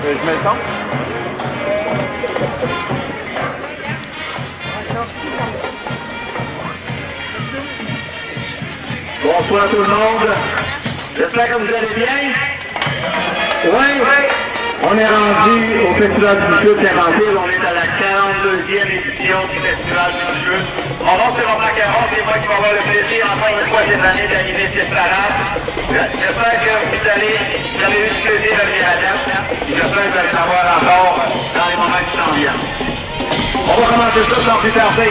Je mets le son. Bonsoir tout le monde. J'espère que vous allez bien. Oui. On est rendu au Festival du Bûcheux de Saint-Vampire. On est à la 42e édition du Festival du Bûcheux. Mon nom c'est Romain Caron, c'est moi qui vais avoir le plaisir encore une fois cette année d'animer cette parade. J'espère que vous avez eu du plaisir à venir à date. J'espère que vous allez en avoir encore dans les moments qui s'en viennent. On va commencer ça sans plus tarder.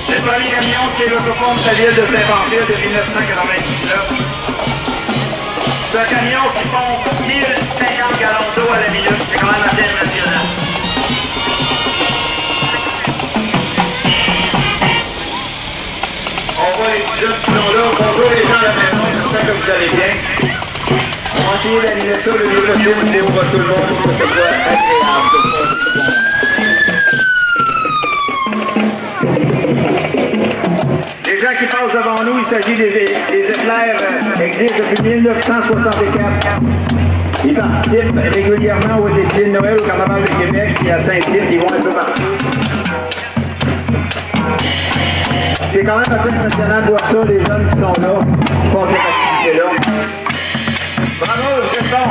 C'est le premier camion qui est l'autophone de la ville de Saint-Vampire de 1999. C'est un camion qui pompe 1050 gallons d'eau à la minute. C'est quand même assez impressionnant. On voit les jeunes qui sont là. Bonjour les gens à la maison. J'espère que vous allez bien. On va essayer d'animer ça le mieux possible. On déroule tout le monde pour que ce soit agréable. Les gens qui passent devant nous, il s'agit des éclairs existent depuis 1964. Ils participent régulièrement au défilé de Noël, au Carnaval de Québec, puis à Saint-Tite, ils vont un peu partout. C'est quand même assez impressionnant de voir ça, les jeunes qui sont là, qui font cette activité-là. Bravo, c'est bon!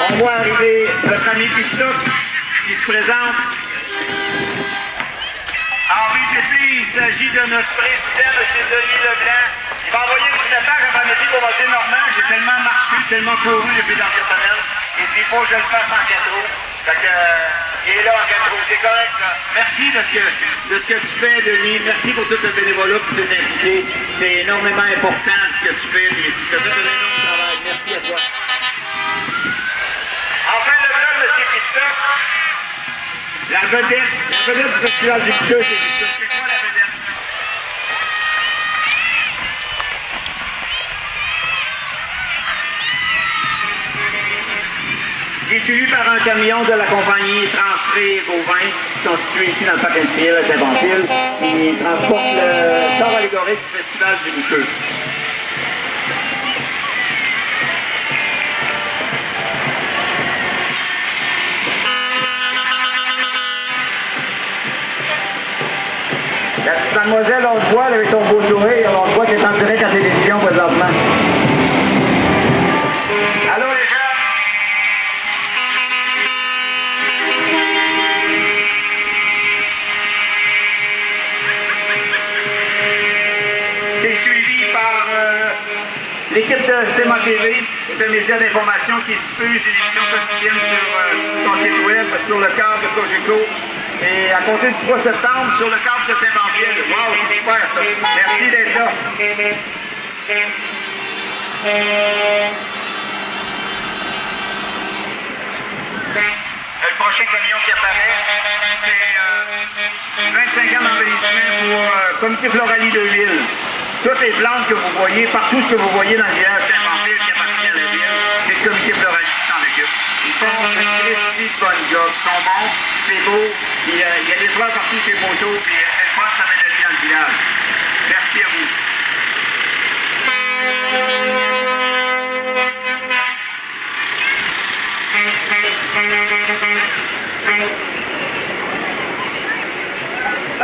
On voit arriver notre ami Pistoc qui se présente. Henri Tété, il s'agit de notre président, M. Denis Leblanc. Il va envoyer un petit message après-midi pour dire Normand, j'ai tellement marché, tellement couru depuis dans cette semaine. Et s'il faut que je le fasse en 4 roues. Fait que, il est là en 4 roues, c'est correct ça. Merci de ce que tu fais, Denis. Merci pour tout le bénévolat que tu t'es impliqué. C'est énormément important ce que tu fais. Et tu fais tout un énorme travail. Merci à toi. Enfin, le blog de M. Pistoc. La vedette du Festival du Bûcheux, c'est Pistoc. C'est quoi la vedette? Il est suivi par un camion de la compagnie Transfert Gauvin, qui sont situés ici dans le parc industriel à Saint-Vampire. Ils transportent le char allégorique du Festival du Bûcheux. La petite mademoiselle, on te voit avec ton beau sourire, on te voit qu'elle est en direct à la télévision présentement. Allô les gens? C'est suivi par l'équipe de CMA TV, c'est un média d'information qui diffuse des émissions quotidiennes sur son site web, sur le cadre de Cogeco. Et à compter du 3 septembre, sur le cadre de Saint-Vampire. Wow, c'est super ça. Merci d'être là. Le prochain camion qui apparaît, c'est 25 ans d'embellissement pour Comité Floralie de Ville. Toutes les plantes que vous voyez, partout ce que vous voyez dans le village Saint-Vampire qui appartient à la ville, c'est le Comité Floralie qui s'en occupe. Ils font une bonne job, ils sont bons, c'est beau, il y a des fleurs partout, c'est beau chaud, puis je pense que ça met de la vie dans le village. Merci à vous.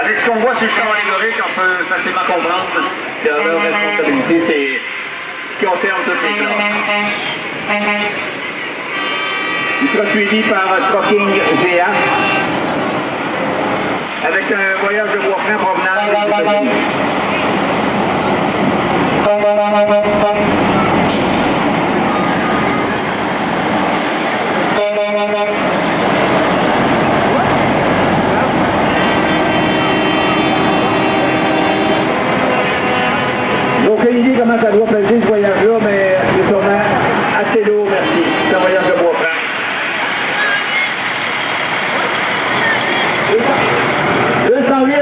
Avec ce qu'on voit sur le champ allégorique, on peut facilement comprendre que leur responsabilité, c'est ce qui concerne toutes les classes. Il sera suivi par un trucking géant avec un voyage de bois franc provenant des États-Unis. J'ai aucune idée comment ça doit peser ce voyage-là, mais c'est sûrement assez lourd, merci. C'est un voyage de bois franc. 208.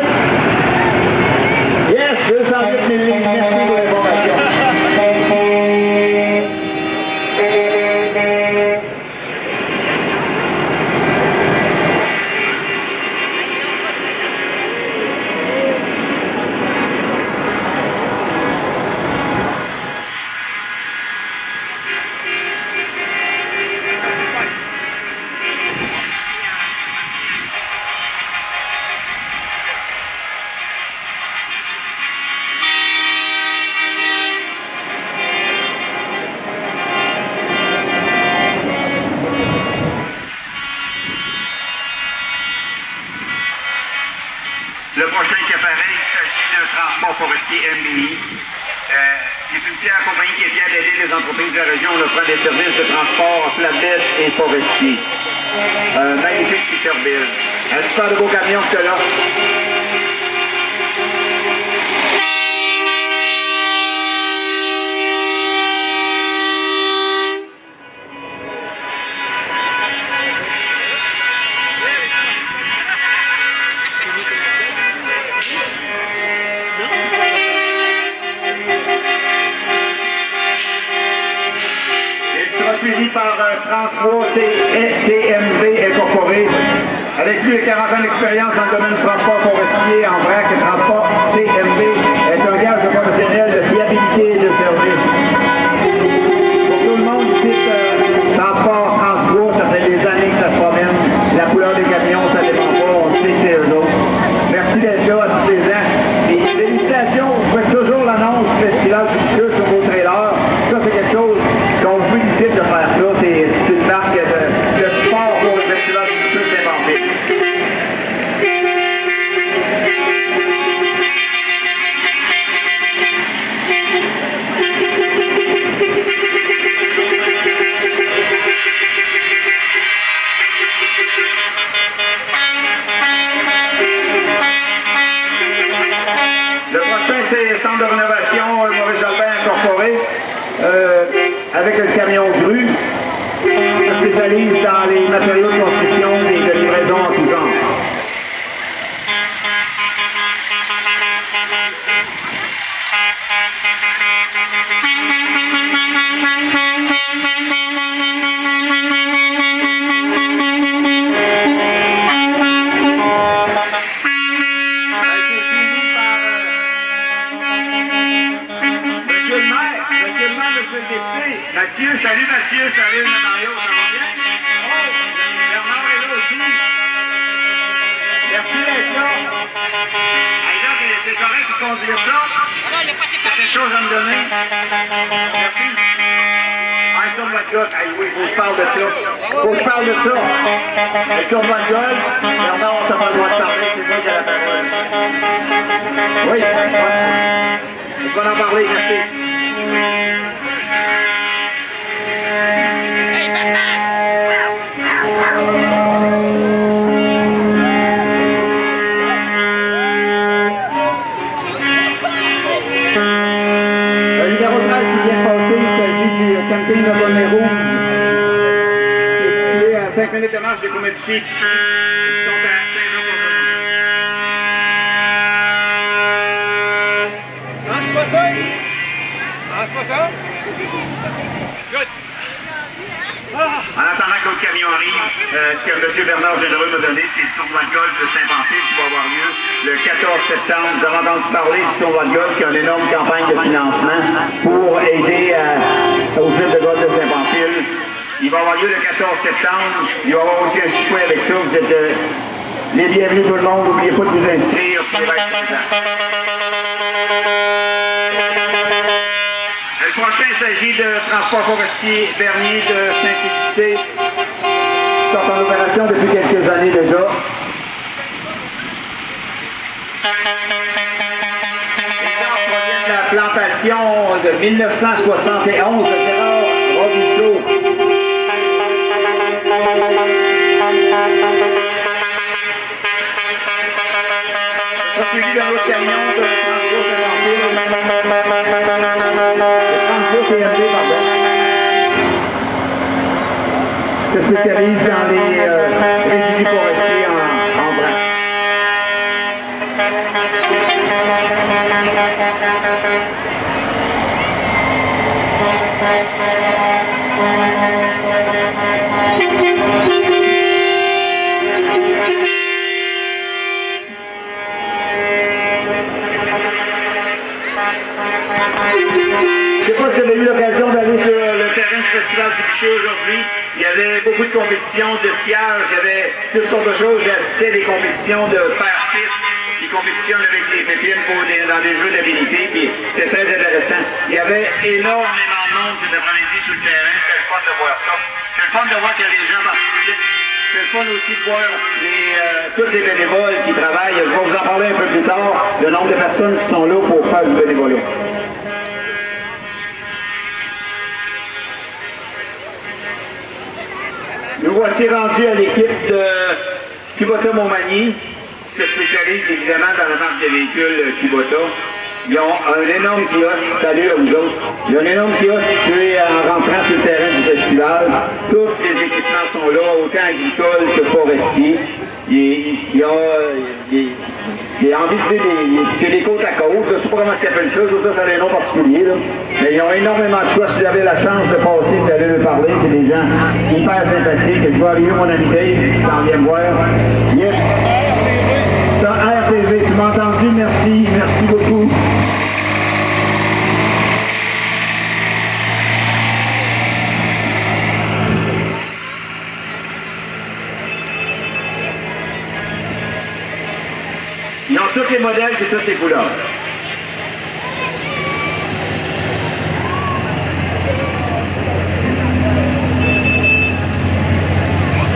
Le prochain qui apparaît, il s'agit de Transport Forestier MBI. C'est une fière compagnie qui est fière d'aider les entreprises de la région à offrir des services de transport flatbed et forestier. Magnifique Peterbilt. Un super de beau camion que là. Suivi par Transport TMV Incorporé. Avec plus de 40 ans d'expérience dans le domaine du transport forestier en vrac, Transport TMV est un gage de professionnel de fiabilité et de service. Pour tout le monde, ici, Transport, ça fait des années que ça se promène. La couleur des camions, ça dépend pas, on sait que c'est eux autres. Merci d'être là à tous les ans. Et félicitations, vous faites toujours l'annonce du Festival du Futur sur vos trailers. Ça, c'est quelque chose qu'on vous félicite de faire ça. C'est une marque de sport pour le Festival du Futur Saint-Pamphile. Le prochain, c'est Centre de rénovation Maurice Jalbert Incorporé, avec le camion grue. Se spécialise dans les matériaux de construction et de livraison en tout genre. Mathieu, salut Mathieu, salut Mario, ça va bien? Oh, Bernard est là aussi. Merci d'être là. Hey, là, c'est correct de conduire ça? Non, il n'y a pas T'as quelque chose à me donner? Merci. Ah, le tournoi de golf. Hey, oui, il faut que je parle de ça. Faut que je parle de ça. Le tournoi de golf, Bernard, on t'a pas le droit de parler, c'est moi qui ai la parole. Oui, je vais en parler, merci. Camping de Bonnet-Rouge, qui est situé à 5 minutes de marche des Comédifiques, qui sont à Saint-Jean-Port-Joli. Mange pas ça? Mange pas ça? Good! En attendant que le camion arrive, ce que M. Bernard Généreux m'a donné, c'est le tournoi de golf de Saint-Pamphile qui va avoir lieu le 14 septembre. Vous avez entendu parler du tournoi de golf qui a une énorme campagne de financement pour aider au club de golf de Saint-Pamphile. Il va avoir lieu le 14 septembre. Il va y avoir aussi un souper avec ça. Vous êtes les bienvenus tout le monde. N'oubliez pas de vous inscrire. Le prochain, il s'agit de Transport Forestier Bernier de Saint-Félicité. Ils sont en opération depuis quelques années déjà. Les la plantation de 1971 de Gérard Robuchon. Suivi d'un autre camion de Transport TMV, pardon. Se spécialise dans les résidus forestiers en vrac. Je ne sais pas si vous avez eu l'occasion d'aller sur le terrain du Festival du Bûcher aujourd'hui. Il y avait beaucoup de compétitions de sciage, il y avait toutes sortes de choses. J'ai assisté à des compétitions de père-fils qui compétitionnent avec des pépines dans des jeux d'habilité, puis c'était très intéressant. Il y avait énormément de monde cet après-midi sur le terrain, c'était le fun de voir ça. C'était le fun de voir que les gens participent. C'est le fun aussi de voir tous les bénévoles qui travaillent. Je vais vous en parler un peu plus tard, le nombre de personnes qui sont là pour faire du bénévolat. Nous voici rendus à l'équipe de Kubota Montmagny, qui se spécialise évidemment dans la marque de véhicules Kubota. Ils ont un énorme kiosque, salut à vous autres. Ils ont un énorme kiosque situé en rentrant sur le terrain du festival. Tous les équipements sont là, autant agricoles que forestiers. Il y a envie de dire, c'est des côtes à côte, je ne sais pas comment ils appellent ça, ça a un nom particulier. Là. Mais ils ont énormément de choix. Si vous avez la chance de passer, d'aller leur parler, c'est des gens hyper sympathiques. Je vois arriver mon ami Dave qui s'en vient me voir. Yes. Ça, RTV, tu m'as entendu? Merci, merci beaucoup. Ils ont tous les modèles et toutes les couleurs.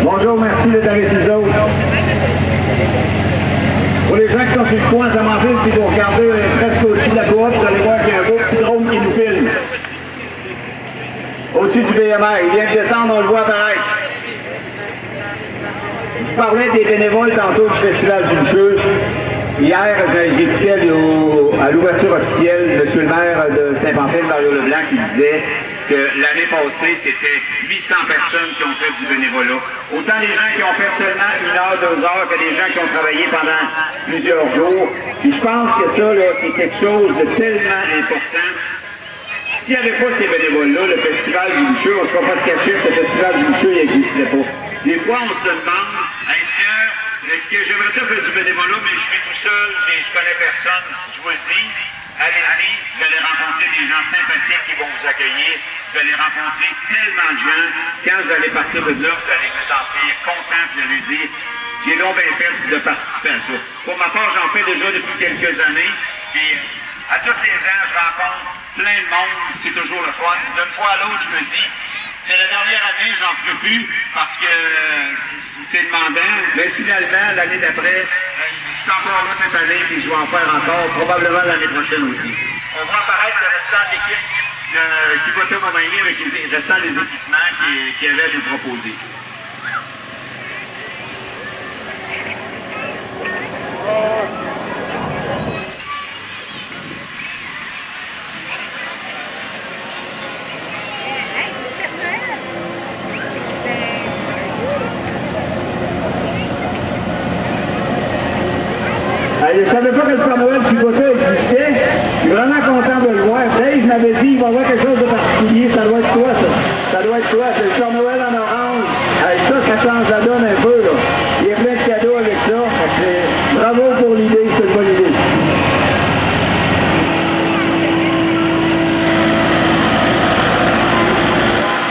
Bonjour, merci d'être avec nous autres. Pour les gens qui sont sur le coin, ça m'en filme, si vous regardez presque au-dessus de la coop, vous allez voir qu'il y a un beau petit drone qui nous filme. Au-dessus du BMR, il vient de descendre, on le voit apparaître. Je parlais des bénévoles tantôt du Festival du Bûcheux. Hier, j'écoutais à l'ouverture officielle M. le maire de Saint-Pamphile, Mario Leblanc, qui disait que l'année passée, c'était 800 personnes qui ont fait du bénévolat. Autant les gens qui ont fait seulement 1 heure, 2 heures, que des gens qui ont travaillé pendant plusieurs jours. Et je pense que ça, c'est quelque chose de tellement important. S'il n'y avait pas ces bénévoles-là, le Festival du Bûcheux, on ne se fera pas de cacher que le Festival du Bûcheux n'existerait pas. Des fois, on se demande, est-ce que j'aimerais ça faire du bénévolat, mais je suis tout seul, je connais personne, je vous le dis. Allez-y, vous allez rencontrer des gens sympathiques qui vont vous accueillir. Vous allez rencontrer tellement de gens. Quand vous allez partir de là, vous allez vous sentir content et allez dire, j'ai donc bien fait de participer à ça. Pour ma part, j'en fais déjà depuis quelques années. Puis, à tous les ans, je rencontre plein de monde. C'est toujours le fun. D'une fois à l'autre, je me dis, c'est la dernière année, j'en ferai plus parce que c'est demandant. Mais finalement, l'année d'après, je suis encore là cette année et je vais en faire encore, probablement l'année prochaine aussi. On voit apparaître le restant de l'équipe Kubota Montmagny avec le restant des équipements qu'il avait à nous proposer. Je ne savais pas que le Père Noël Kubota existait. Je suis vraiment content de le voir. Dave m'avait dit, il va y avoir quelque chose de particulier. Ça doit être toi, ça. Ça doit être toi. C'est le Père Noël en orange. Ça change la donne un peu, là. Il y a plein de cadeaux avec ça. Bravo pour l'idée, c'est une bonne idée.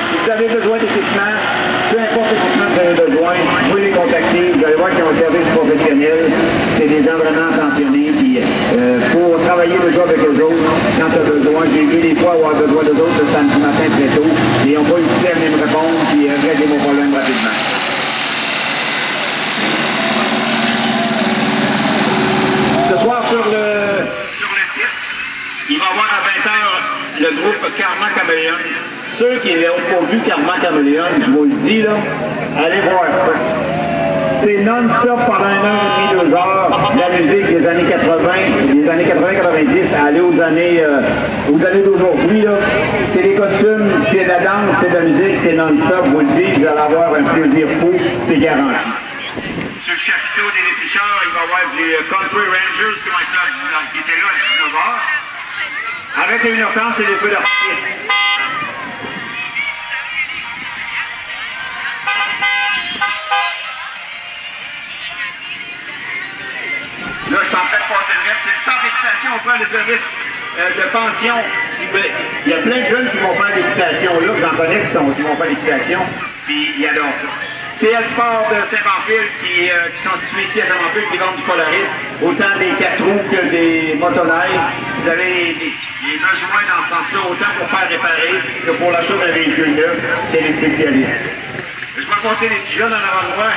Si vous avez besoin d'équipement, peu importe l'équipement que vous avez besoin, vous pouvez les contacter. Vous allez voir qu'ils ont un service professionnel. C'est des gens vraiment attentionnés qui faut travailler déjà avec eux autres quand tu as besoin. J'ai vu des fois avoir besoin d'eux autres le samedi matin très tôt et ils n'ont pas hésité à venir me répondre et régler mon problème rapidement. Ce soir sur le site, il va y avoir à 20h le groupe Karma Chameleon. Ceux qui n'ont pas vu Karma Chameleon, je vous le dis là, allez voir ça. C'est non-stop pendant 1 heure et demie, 2 heures, la musique des années 80, des années 80-90, aller aux années d'aujourd'hui. C'est des costumes, c'est de la danse, c'est de la musique, c'est non-stop, vous le dites, vous allez avoir un plaisir fou, c'est garanti. Sur le chapiteau des défricheurs, il va y avoir du Country Rangers qui était là à 19h. Avec les 1h30, c'est des feux d'artifice. Là, je suis en train de passer le reste. C'est le centre d'équitation, on prend le service de pension. Il y a plein de jeunes qui vont faire l'équitation là, j'en connais qui vont faire l'équitation, puis ils adorent ça. CL Sport de Saint-Pamphile qui sont situés ici à Saint-Pamphile, qui vendent du Polaris, autant des 4 roues que des motoneige. Vous avez les besoins dans ce sens-là, autant pour faire réparer que pour l'achat d'un véhicule neuf, c'est les spécialistes. Je passer les petits jeunes en avant de moi.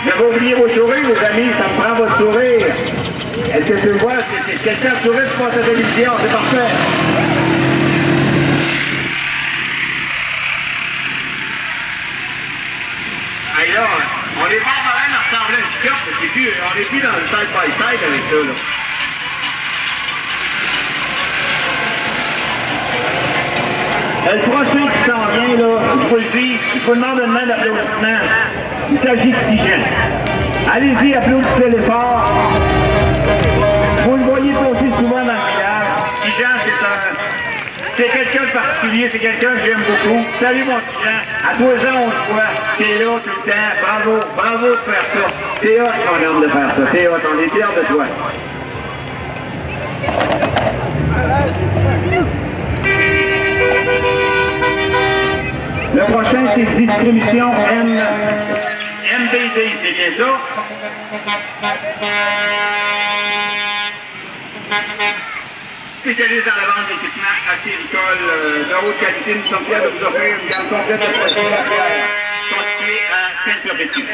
J'avais oublié vos sourires, les amis, ça me prend votre sourire. Est-ce que tu le vois? C'est quelqu'un de sourire qui passe à la télévision, c'est parfait. Hey là, on est pas en train de ressembler à un pick-up, on est plus dans le side-by-side avec ça, là. Le prochain qui s'en vient, là, je vous le dis, je vous demande une main d'applaudissement. Il s'agit de Tijan. Allez-y, applaudissez-les fort. Vous le voyez passer souvent dans le village. Tijan, c'est quelqu'un de particulier, c'est quelqu'un que j'aime beaucoup. Salut mon Tijan. À 2 ans, on se voit. T'es là tout le temps. Bravo, bravo de faire ça. T'es hot, mon homme, de faire ça. T'es hot, on est fiers de toi. Le prochain, c'est distribution MBD, c'est bien ça? Spécialiste dans la vente d'équipements acéricole de haute qualité, nous sommes fiers de vous offrir une gamme complète de produits constitués à Sainte-Perpétue.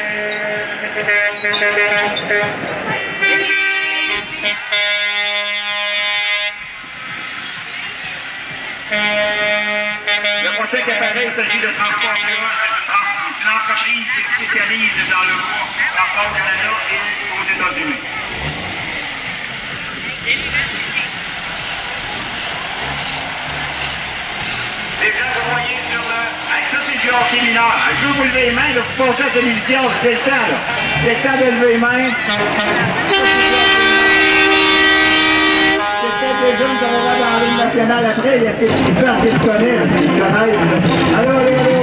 Le prochain appareil, il s'agit de Transport une entreprise qui se spécialise dans le transport au Canada et aux États-Unis. Déjà, vous voyez sur le... Ça, c'est du hockey mineur. Je veux vous lever les mains, je vous passe à la télévision, c'est le temps, là. C'est le temps de lever les mains. C'est peut-être des jeunes qui vont voir dans la Ligue nationale après, il y a des petits gens qui se connaissent, qui se connaissent. Allô, allô, allô.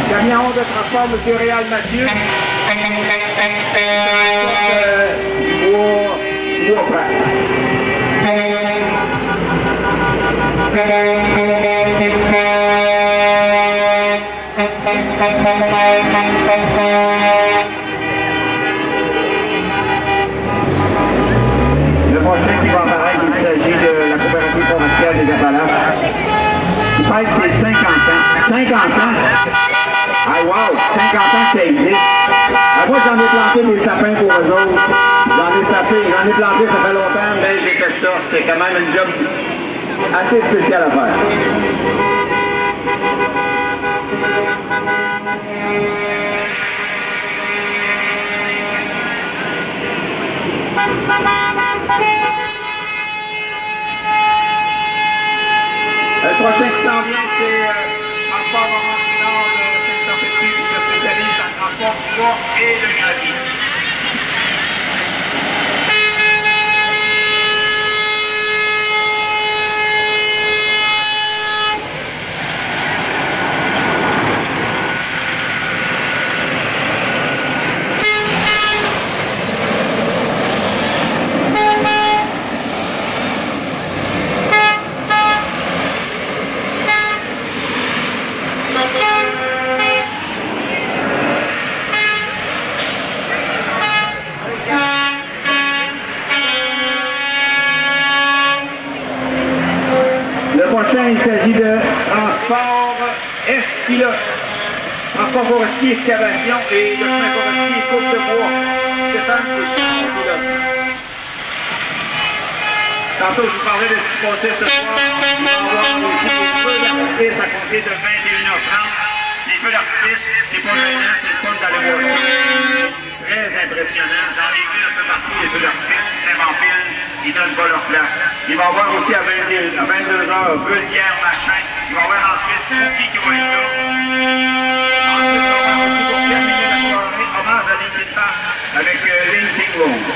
Camion de transport M. Réal Mathieu. Bois prêt. Le prochain qui va apparaître, il s'agit de la coopérative provinciale des Appalaches. Il fête ses 50 ans. 50 ans! Ah wow! 50 ans que ça existe. Moi, j'en ai planté des sapins pour eux autres. J'en ai planté, ça fait longtemps, mais j'ai fait ça. C'est quand même un job assez spécial à faire. Le prochain qui s'en vient, c'est Transport Nord de Sainte-Perpétue qui se spécialise dans le transport du bois et le gravier. Il s'agit de transport S-Pilote, transport forestier, excavation et de chemin forestier et coupe de bois. Stéphane, c'est pilote. Tantôt, je vous parlais de ce qui passait ce soir. On va avoir aussi des feux d'artifice à compter de 21h30. Les feux d'artifice, c'est pas gênant, c'est le fun d'aller voir ça. Très impressionnant. Dans les villes un peu partout, les feux d'artifice qui s'inventent. Ils ne donnent pas leur place. Il va y avoir aussi à 22h, Bullière, machin. Il va y avoir ensuite Spooky qui va être là. Ensuite, on va avoir aussi pour terminer la soirée, hommage à Linkin Park avec Linkin Road.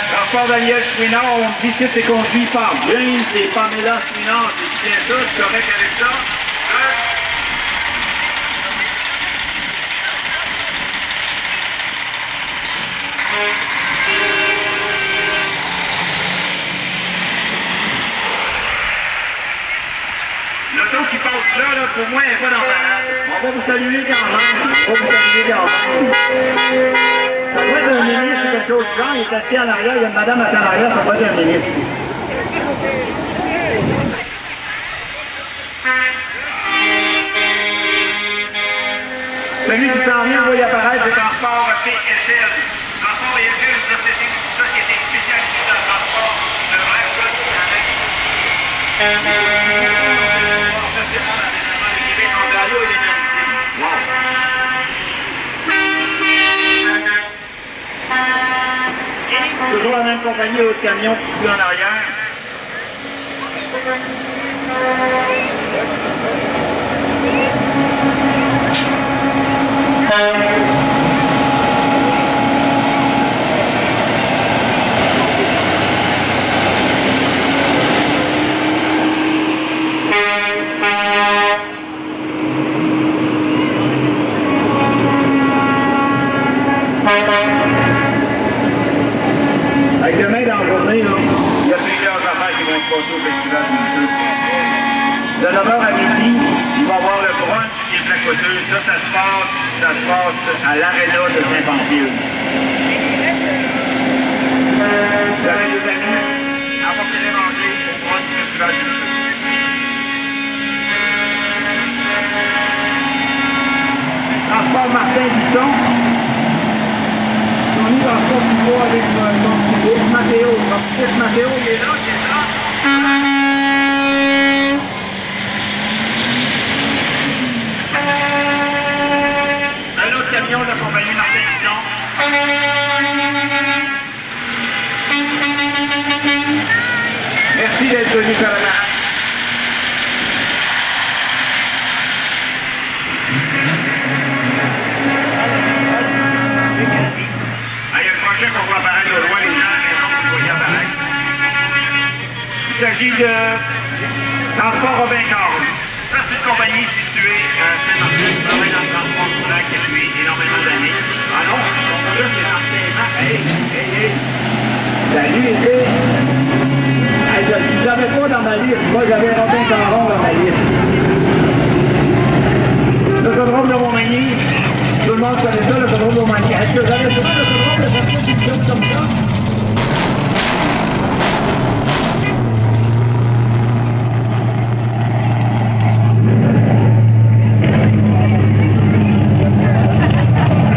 Transport Daniel Chouinard, on visite et conduit par James et Pamela Chouinard. C'est bien ça, c'est correct avec ça. L'auto qui passe là, pour moi, elle n'est pas dans la rade. On va vous saluer quand même. Ça doit être un ministre ou quelque chose de genre. Il est assis en arrière. Il y a une madame assis en arrière. Ça doit être un ministre. Celui qui s'en vient, vous voyez apparaître, c'est Transport PSL. Transport PSL, une société spécialisée dans le transport de vrai code du Québec. Toujours la même compagnie au camion qui suit en arrière. Avec demain dans la journée, là, il y a plusieurs affaires qui vont se passer au festival du jeu. De 9h à midi, il va y avoir le brunch qui est de la Côteuse. Ça se passe à l'aréna de Saint-Pamphile. Vous avez des amis, apportez les manger au brunch du festival du jeu. Transport Martin Bisson. On est dans son niveau avec son petit Mathéo. Son petit Mathéo, il est là, un autre camion de la compagnie Martin Bisson. Merci d'être venu faire la marche. Qu'on voit apparaître au loin les gens, les gens que vous voyez apparaître. Il s'agit de Transport Robin Carl. Ça, c'est une compagnie située à Saint-Martin, qui travaille dans le transport roulant depuis énormément d'années. Ah non, là, c'est l'enseignement. Hey! Salut, été! Hey, je ne savais pas dans ma liste. Moi, j'avais Robin Caron dans ma liste. Le Sodrome de Montmagny. Tout le monde connaît ça, le Sodrome de Montmagny. Est-ce que vous avez souvent le Sodrome de Montmagny qui comme ça?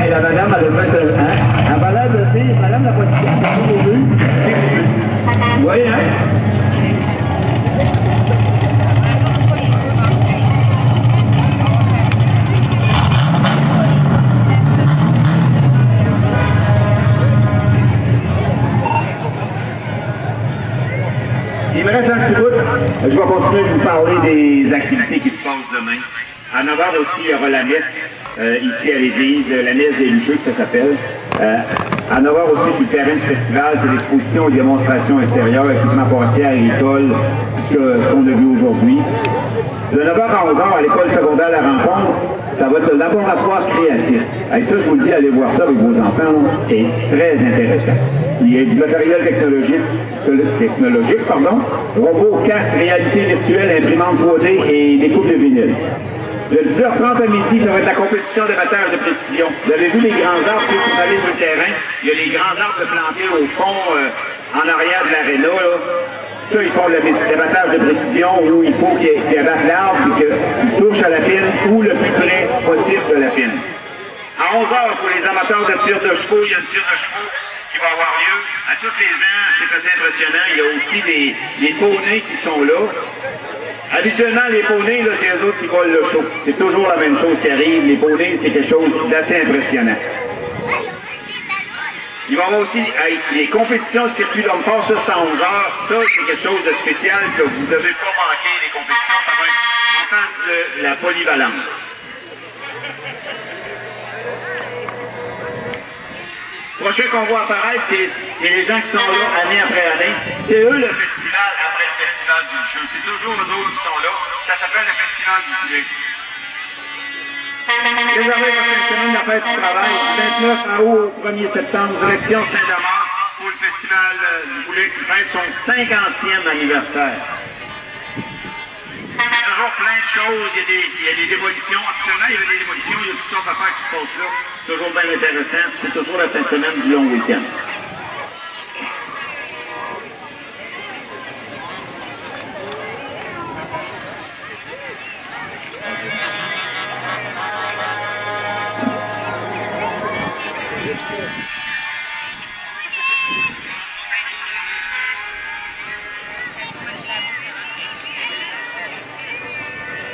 Hey, la madame, elle a fait un balade de fille, madame n'a pas dit au début. Vous voyez, hein? Il me reste un petit bout. Je vais continuer de vous parler des activités qui se passent demain. À 9h aussi, il y aura la messe ici à l'église, la messe des Lucheux, ça s'appelle. À 9h aussi, sur le terrain du festival, c'est l'exposition et démonstration extérieure, équipement forestier, agricole, ce qu'on a vu aujourd'hui. De 9h à 11h, à l'école secondaire La Rencontre, ça va être le laboratoire créatif. Et ça, je vous dis, allez voir ça avec vos enfants, c'est très intéressant. Il y a du matériel technologique, robots, casques, réalité virtuelle, imprimante 3D et des coupes de vinyle. De 10h30 à midi, ça va être la compétition d'amateurs de précision. Vous avez vu les grands arbres qui sont allés sur le terrain? Il y a les grands arbres plantés au fond, en arrière de l'aréna. Ça, ils font l'abattage de précision où il faut qu'ils abattent l'arbre et qu'ils touchent à la pine ou le plus près possible de la pine. À 11h, pour les amateurs de tir de chevaux, il y a le tir de chevaux qui va avoir lieu. À tous les ans, c'est assez impressionnant. Il y a aussi les poneys qui sont là. Habituellement, les poneys, c'est eux autres qui volent le show. C'est toujours la même chose qui arrive. Les poneys, c'est quelque chose d'assez impressionnant. Il va y avoir aussi les compétitions circuit d'homme-fort, ça c'est à 11h. Ça, c'est quelque chose de spécial que vous ne devez pas manquer. Les compétitions, ça va être en face de la polyvalente. Le prochain qu'on voit apparaître, c'est les gens qui sont là année après année. C'est eux le festival après le festival du jeu. C'est toujours eux autres qui sont là. Ça s'appelle le festival du poulet. Réservez votre semaine de la fête du travail, 29 août au 1er septembre, direction Saint-Damas, pour le festival du poulet qui fête son 50e anniversaire. C'est toujours plein de choses, il y a des démolitions. Absolument, il y avait des démolitions, il y a toutes sortes d'affaires qui se passent là. C'est toujours bien intéressant. C'est toujours la fin de semaine du long week-end.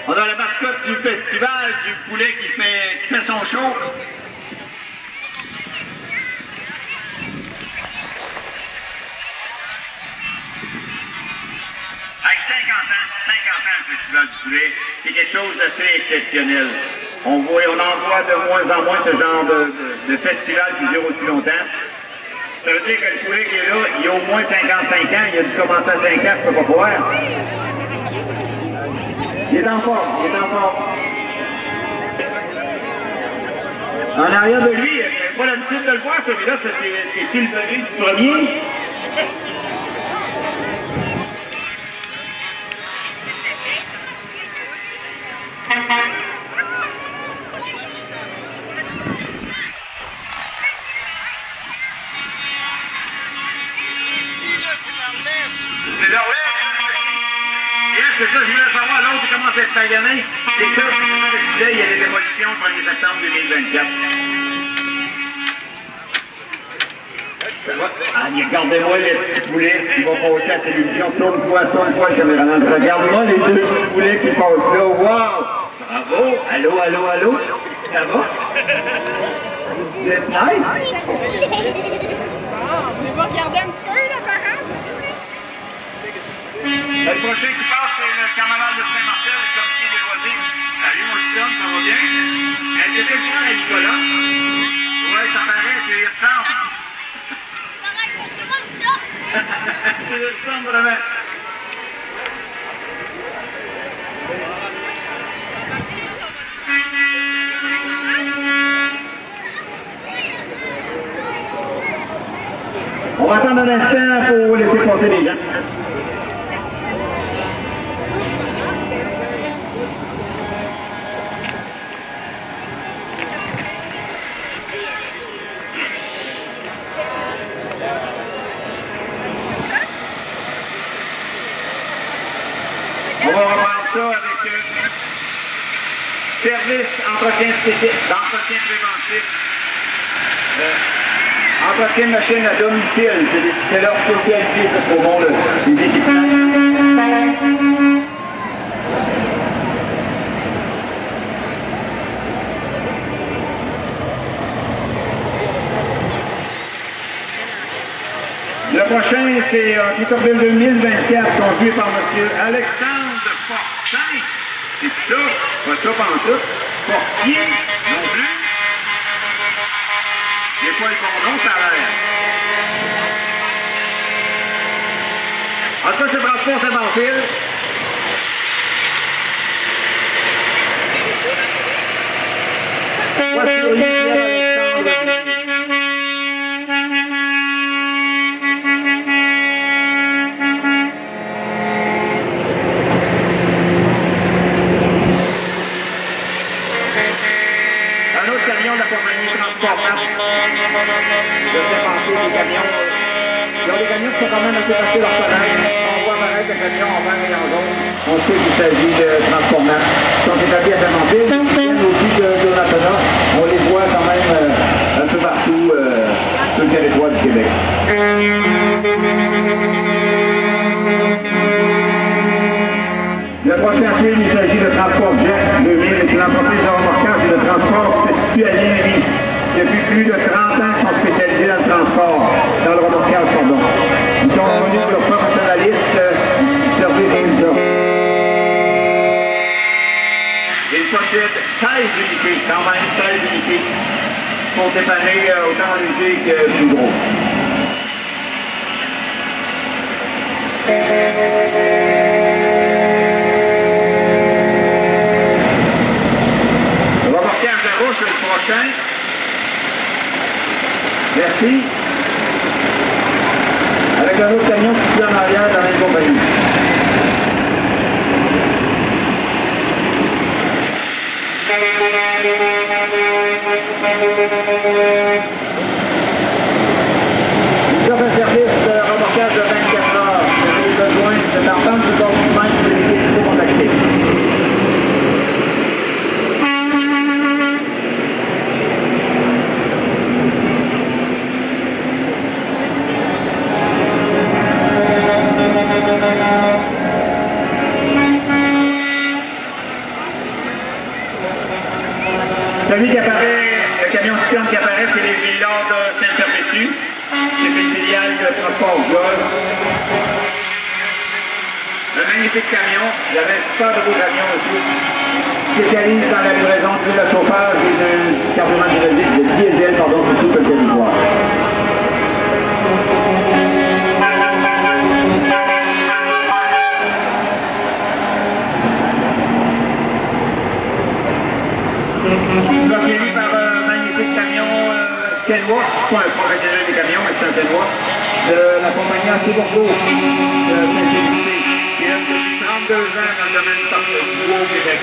On a la mascotte du festival, du poulet qui fait son show. Avec 50 ans le festival du poulet, c'est quelque chose d'assez exceptionnel. On en voit de moins en moins ce genre de festival qui dure aussi longtemps. Ça veut dire que le poulet qui est là, il a au moins 55 ans, il a dû commencer à 5 ans, je peux pas croire. Il est en forme, il est en forme. En arrière de lui, j'ai pas l'habitude de le voir, celui-là, c'est Sylvain du premier. C'est leur c'est ça, je voulais savoir, l'autre qui commence à être magané. C'est ça, il y a des démolitions le 1er septembre 2024. Allez, regardez-moi les petits poulets qui vont passer à la télévision. Tourne-toi, le caméraman. Regarde-moi les deux petits poulets qui passent là. Wow! Bravo! Allô? Ça va? Vous êtes nice? Voulez-vous regarder un petit peu la parade? Le prochain qui passe, c'est le camarade de Saint-Marcel, le comité des loisirs. Salut mon chum, ça va bien? C'était le frère à Nicolas. Ouais, ça paraît, tu y ressembles. Pareil, tout le monde ça. Tu y ressembles vraiment. On va attendre un instant pour laisser passer les gens. On va reprendre ça avec service entretien préventif. Entretien de machine à domicile, c'est leur spécialité, ça, pour bon, les équipements. Le prochain, c'est Peterville 2024, conduit par M. Alexandre Fortin. C'est ça, pas ça pantoute. Portier, non plus. Des fois, le bon nom, ça a l'air. En tout cas, c'est transport Saint-Banfil. Voici Olivier Alexandre. Un autre camion de la compagnie Transport Marche. Je fais penser des camions. Il y a des camions qui sont quand même assez faciles à reconnaître. On voit apparaître un camion en vert et en jaune. On sait qu'il s'agit de Transport Marche. Ils sont établis à Saint-Banfil. Ils viennent aussi de Donatona. On les voit quand même un peu partout sur le territoire du Québec. Le prochain film, il s'agit de Transport Jet 2000, est une entreprise de remorquage et de transport située à Lévis. Depuis plus de 30 ans, ils sont spécialisés dans le transport, dans le remorquage, pardon. Ils sont connus pour leur professionnalisme du service immédiat. Ils possèdent 16 unités, quand même 16 unités, pour dépanner autant léger que plus gros. Le prochain. Merci. Avec un autre camion qui suit en arrière dans la même compagnie. Nous sommes un service de remorquage de 24 heures. Si vous avez besoin de l'entendre du confinement, vous devez nous contacter. Celui qui apparaît, le camion citerne qui apparaît, c'est les milliards de Saint-Perpétue. C'est une filiale de transport Golf. Un magnifique camion. Il y avait un super de beaux camions aussi. Spécialise dans la livraison d'huile à chauffage et de carburant dynamique, de diesel, pardon, pour tout le territoire. Il va suivi par un magnifique camion Kenworth, pas un professionnel des camions, mais c'est un Kenworth, de la compagnie Antiborgo de Saint-Étienne, qui est depuis 32 ans dans le domaine du bois au Québec.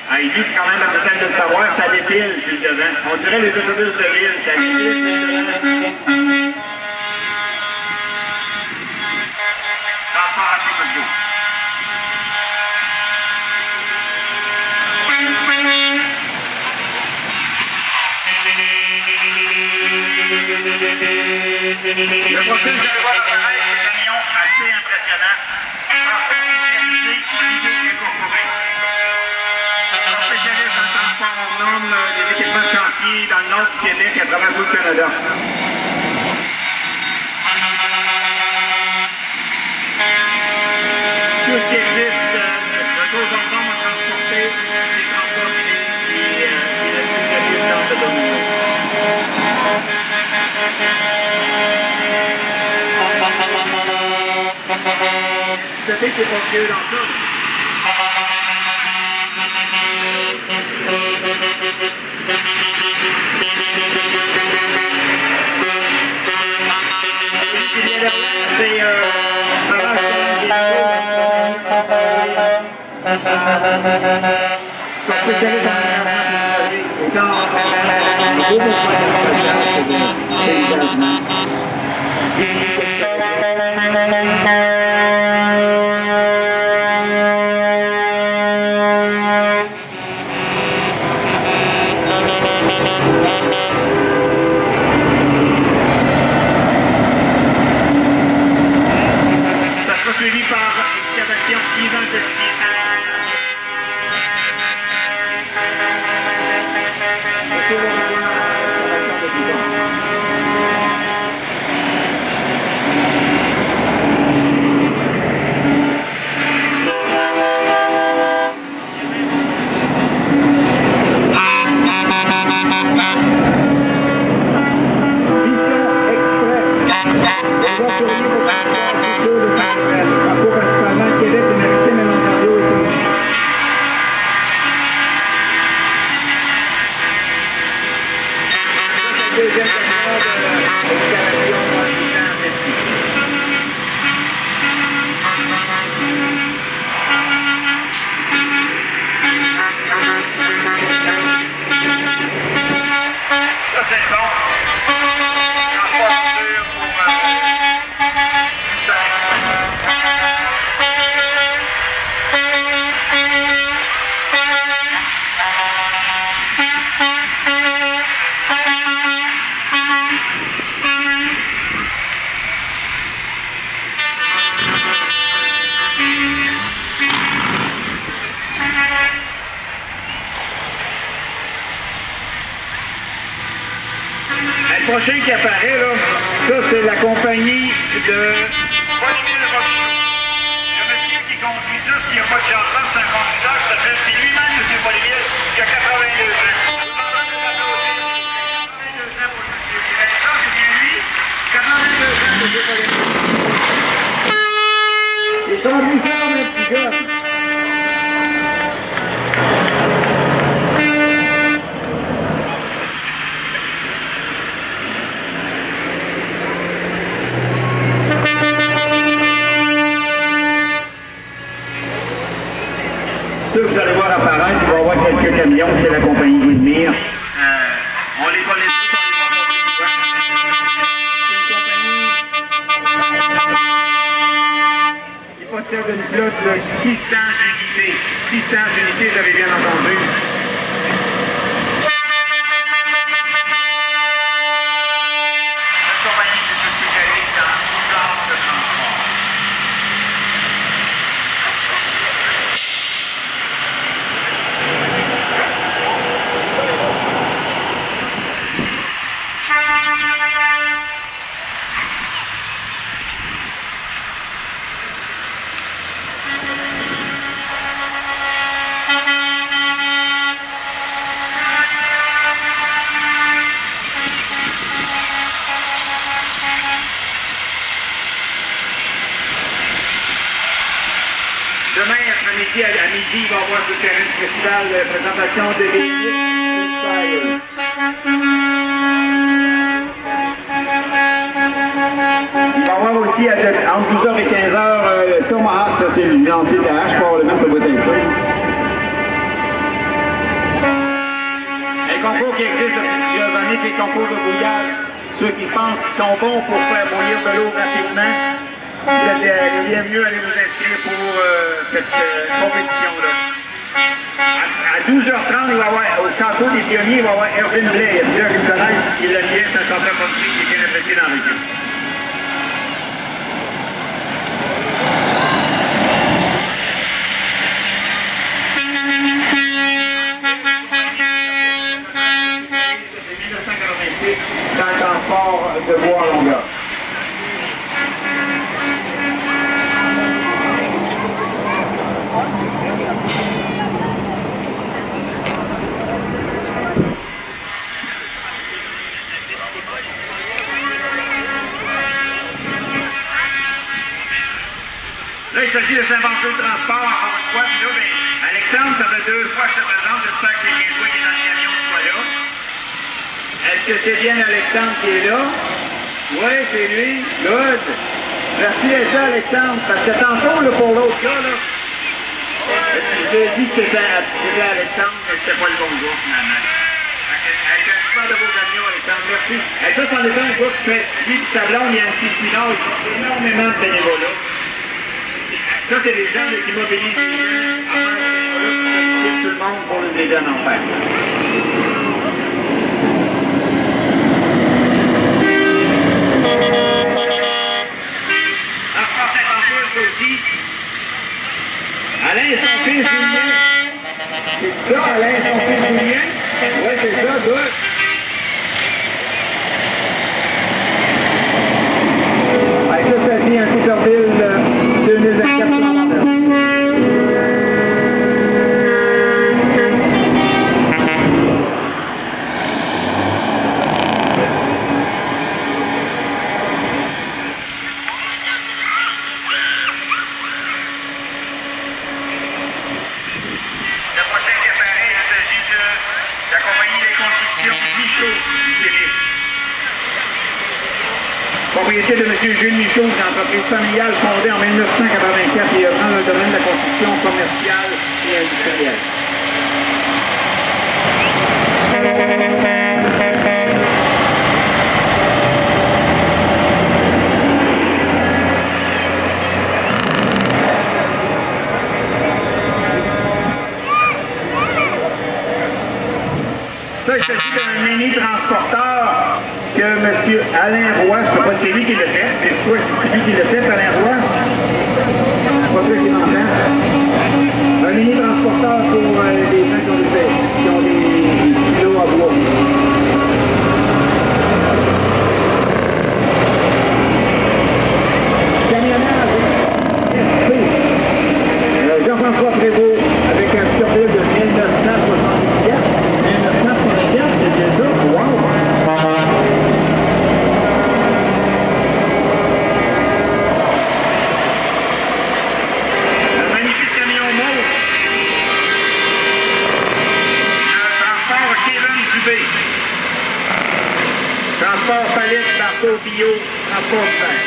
Ah, il dit c'est quand même la système de savoir, ça dépile sur le devant. On dirait les autobus de ville, ça dépile sur le devant. Transport à Saint-Étienne. Le profil que je vois apparaître, c'est un camion assez impressionnant. Transport spécialisé, Olivier incorporé. Spécialiste en transport hors normes, des équipements de chantier dans le nord du Québec et à travers tout le Canada. Tout ce qui existe, de choses hors normes à transporter, des transports publics et des spécialistes dans ce domaine. Vous savez que c'est pas vieux dans ça. C'est suivi par l'excavation identifiée. Le prochain qui apparaît, là, ça c'est la compagnie de Polyville Rocheux. Le monsieur qui conduit ça, s'il n'y a pas de changement, c'est un conducteur qui s'appelle, c'est lui-même, M. Polyville, qui a 82 ans. 82 ans pour le monsieur. Ça, c'est bien lui, 82 ans, M. Polyville. Il conduit ça comme un petit gars. ceux que vous allez voir apparaître, il va y avoir quelques camions, c'est la compagnie Widmere. On les connaît tous, on les voit pas plus souvent. C'est une compagnie qui possède une flotte de 600 unités. 600 unités, vous avez bien entendu. Une compagnie qui se spécialise dans tout genre de transport. Demain après-midi, à midi, il va y avoir sur le terrain du festival la présentation de l'équipe Freestyle. Il va y avoir aussi entre 12h et 15h le Tomahawk, ça c'est le lancé de la hache, probablement ça va être ça. Un concours qui existe depuis plusieurs années, c'est le concours de brouillage. Ceux qui pensent qu'ils sont bons pour faire brouillir de l'eau rapidement, il est mieux aller nous inscrire pour cette compétition-là. À 12h30, il va y avoir, au château des pionniers, il va y avoir Erwin Blais. Il y a plusieurs qui le connaissent, qui l'aiment bien, c'est un chanteur country qui est bien apprécié dans la région. Dans le transport de bois à longueur. Là, il s'agit de s'inventer le transport encore une fois. Puis là, bien, Alexandre, ça fait 2 fois que je te présente. J'espère que c'est bien toi qui est dans le camion ce fois-là. Est-ce que c'est bien Alexandre qui est là? Oui, c'est lui. Good. Merci d'être là, Alexandre. Parce que tantôt, là, pour l'autre gars, là, j'ai dit que c'était Alexandre, mais c'était pas le bon gars, finalement. Avec un super de beau camion, Alexandre. Merci. Et ça, c'en est un gars qui fait lui, sa blonde, il y a un Spinal, ils font énormément de bénévolat. Ça, c'est les gens qui mobilisent les gens à faire des bénévolats pour inviter tout le monde pour les aider en enfer. Aussi. Alain et son fils Julien. C'est ça, Alain et son fils Julien? Oui, c'est ça, good. Ça dit un Peterbilt 2024. Propriété de M. Jules Michaud, une entreprise familiale fondée en 1984 et œuvrant dans le domaine de la construction commerciale et industrielle. Ça, il s'agit d'un mini-transporteur que M. Alain Roy, je ne sais pas si c'est lui qui l'a fait, c'est soit c'est lui qui l'a fait, Alain Roy. C'est pas sûr qu'il m'entend. Un mini-transporteur pour les gens qui ont des silos à bois. Camionnage, Jean-François Prévost, avec un Peterbilt de 1964. 1964, c'est déjà, wow! Transport palette, parcours bio, transport vert.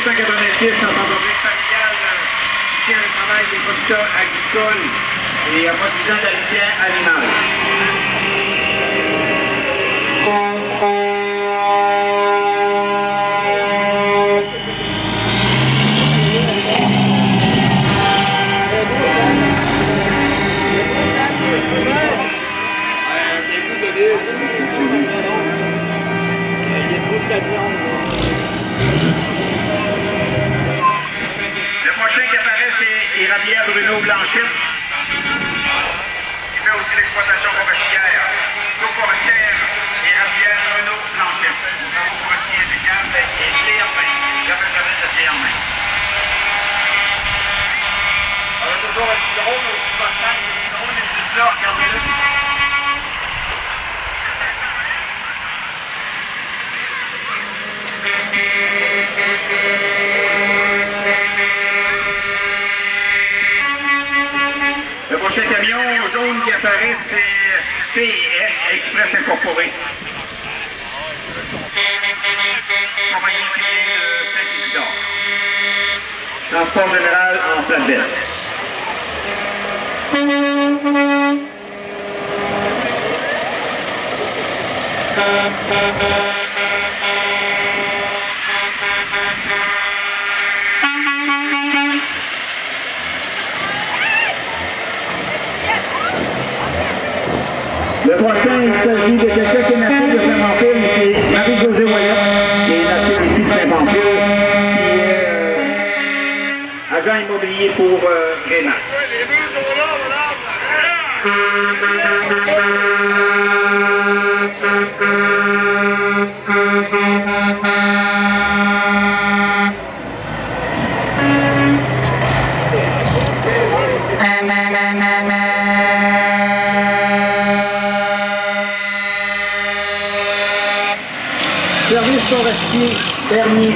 1986, c'est une entreprise familiale qui tient le travail des producteurs agricoles et produisant de l'aliment animal. Le prochain qui apparaît, c'est Érablière Bruno Blanchette, qui fait aussi l'exploitation forestière. Forestière, Érablière Bruno Blanchette. Le forestier impeccable et clé en main. J'appelle service de clé en main. On a toujours un petit drone, il est juste là, regardez-le. Le prochain camion jaune qui apparaît, c'est PF Express Incorporé. Compagnie privée de Saint-Isidore. Transport général en flatbed. Le prochain, il s'agit de quelqu'un qui est natif de Saint-Pamphile, c'est Marie-Josée Ouellet, qui est native ici de Saint-Pamphile, qui est agent immobilier pour Rénan. Les deux sont là, Service forestier permis.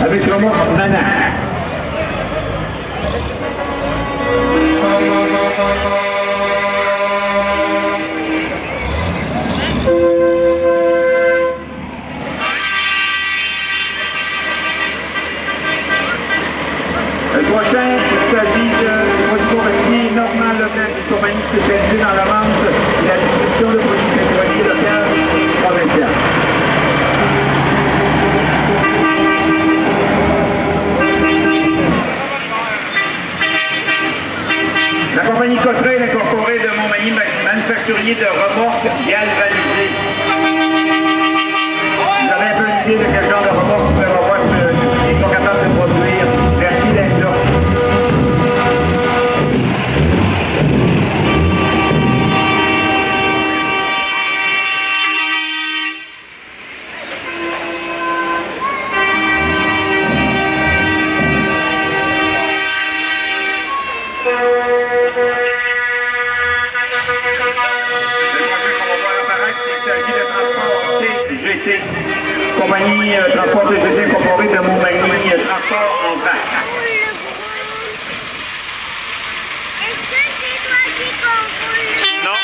Avec le mot Nana. Le prochain, il s'agit de forestier Normand Leclerc, une compagnie spécialisée dans la vente et la distribution de produits pétroliers locaux provinciaux. La compagnie Cottrell incorporée de Montmagny, manufacturier de remorques galvanisées. Vous avez un peu une idée de quel genre de remorque vous pouvez avoir qui sont capables de produire. Merci d'être là. Compagnie Transport TGT incorporée de Montmagny, transport en vac. Est-ce que c'est toi qui contrôle? Non.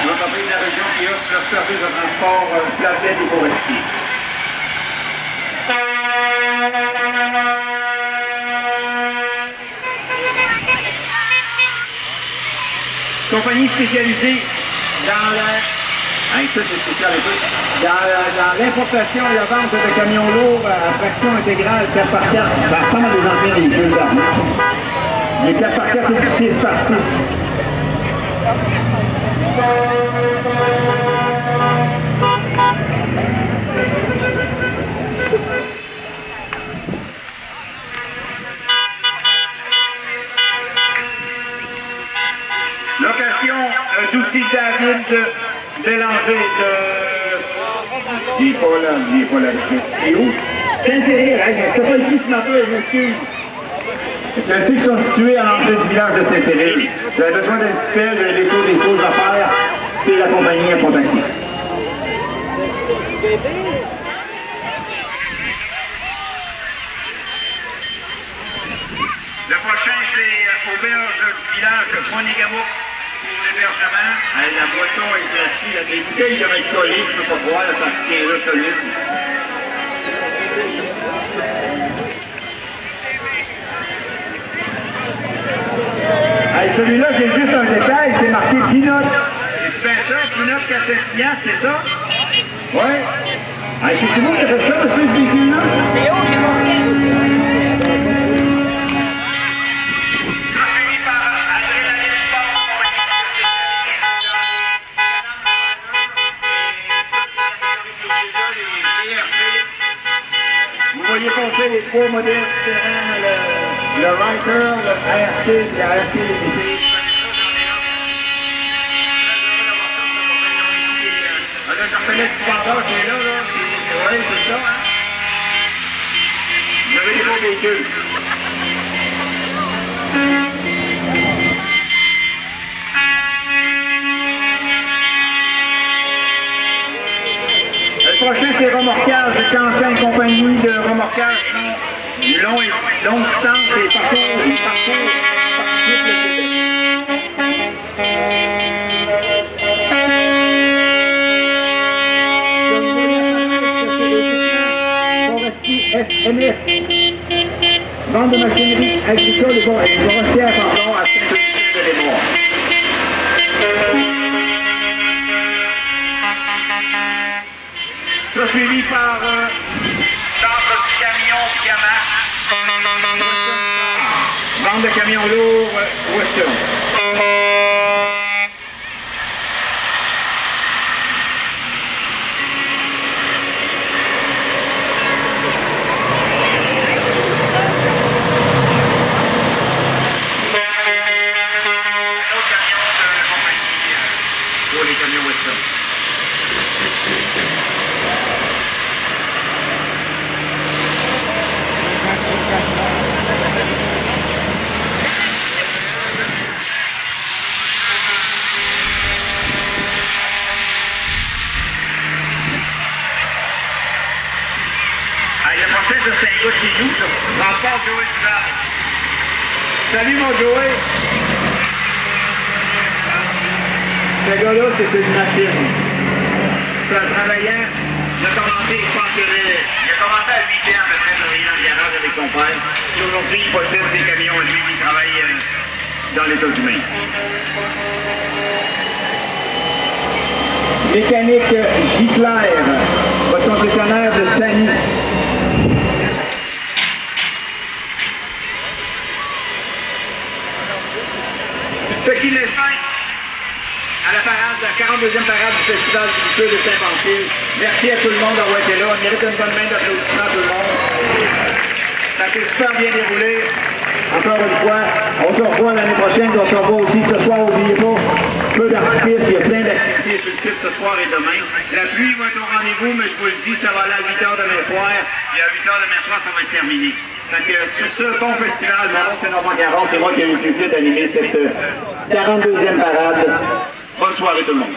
L'entreprise de la région qui offre leur service de transport flatbed et forestier. Compagnie spécialisée dans l'importation et la vente de camions lourds à traction intégrale 4x4. Ça ressemble à des anciens véhicules d'armes. Les 4x4 et 6x6. aussi David Bélanger il est pas là. C'est où? Saint-Cyril, c'est pas écrit ce matin, je m'excuse. Je sais qu'ils sont situés à l'entrée du village de Saint-Cyril. Vous avez besoin d'un petit fait, de les choses à faire, c'est la compagnie à Pontacier. Le prochain, c'est auberge du village de Pont-Négamouk pour l'hébergement. La boisson est gratuite. Il y a des bouteilles de récolter, je ne peux pas voir, ça se tient là solide. Celui-là, j'ai juste un détail, c'est marqué Pinot. C'est bien ça, Pinot Cassettignan, c'est ça? Oui. C'est vous qui avez fait ça, monsieur, ce véhicule-là? Vous voyez passer les trois modèles différents, le Ryker, le ART et la ART Limité. Je reconnais le vendeur qui est là, oui, c'est ça, hein? Vous avez des beaux véhicules. Le prochain, c'est remorquage. Quentin, compagnie de remorquage longue distance et parcours le MS. Vente de machinerie agricole et forestière à Saint-Denis-de-les-Bois. Ça suivi par centre du camion Yamaha. Vente de camions lourds Western. Les camions Western. Le prochain, ça c'est un gars chez nous, ça. Transport Joey Duvall. Salut mon Joey. Ce gars-là, c'est une machine. C'est un travaillant. Il a commencé, je pense qu'il a commencé à 8 ans à peu près à travailler dans le garage avec son père. Et aujourd'hui, il possède ses camions et lui, il travaille dans l'État du Maine. Mécanique Giclair, votre concessionnaire de Samy. Ce qui met fin à la parade, la 42e parade du Festival du Feu de Saint-Pamphile. Merci à tout le monde d'avoir été là. On mérite une bonne main d'applaudissement à tout le monde. Ça s'est super bien déroulé. Encore une fois, on se revoit l'année prochaine. On se revoit aussi ce soir. N'oubliez pas, feu d'artifice. Il y a plein d'activités sur le site ce soir et demain. La pluie va être au rendez-vous, mais je vous le dis, ça va aller à 8 h demain soir. Et à 8 h demain soir, ça va être terminé. Fait que sur ce bon festival, mon nom c'est Normand Caron, c'est moi qui ai eu le plaisir d'animer cette 42e parade. Bonne soirée tout le monde.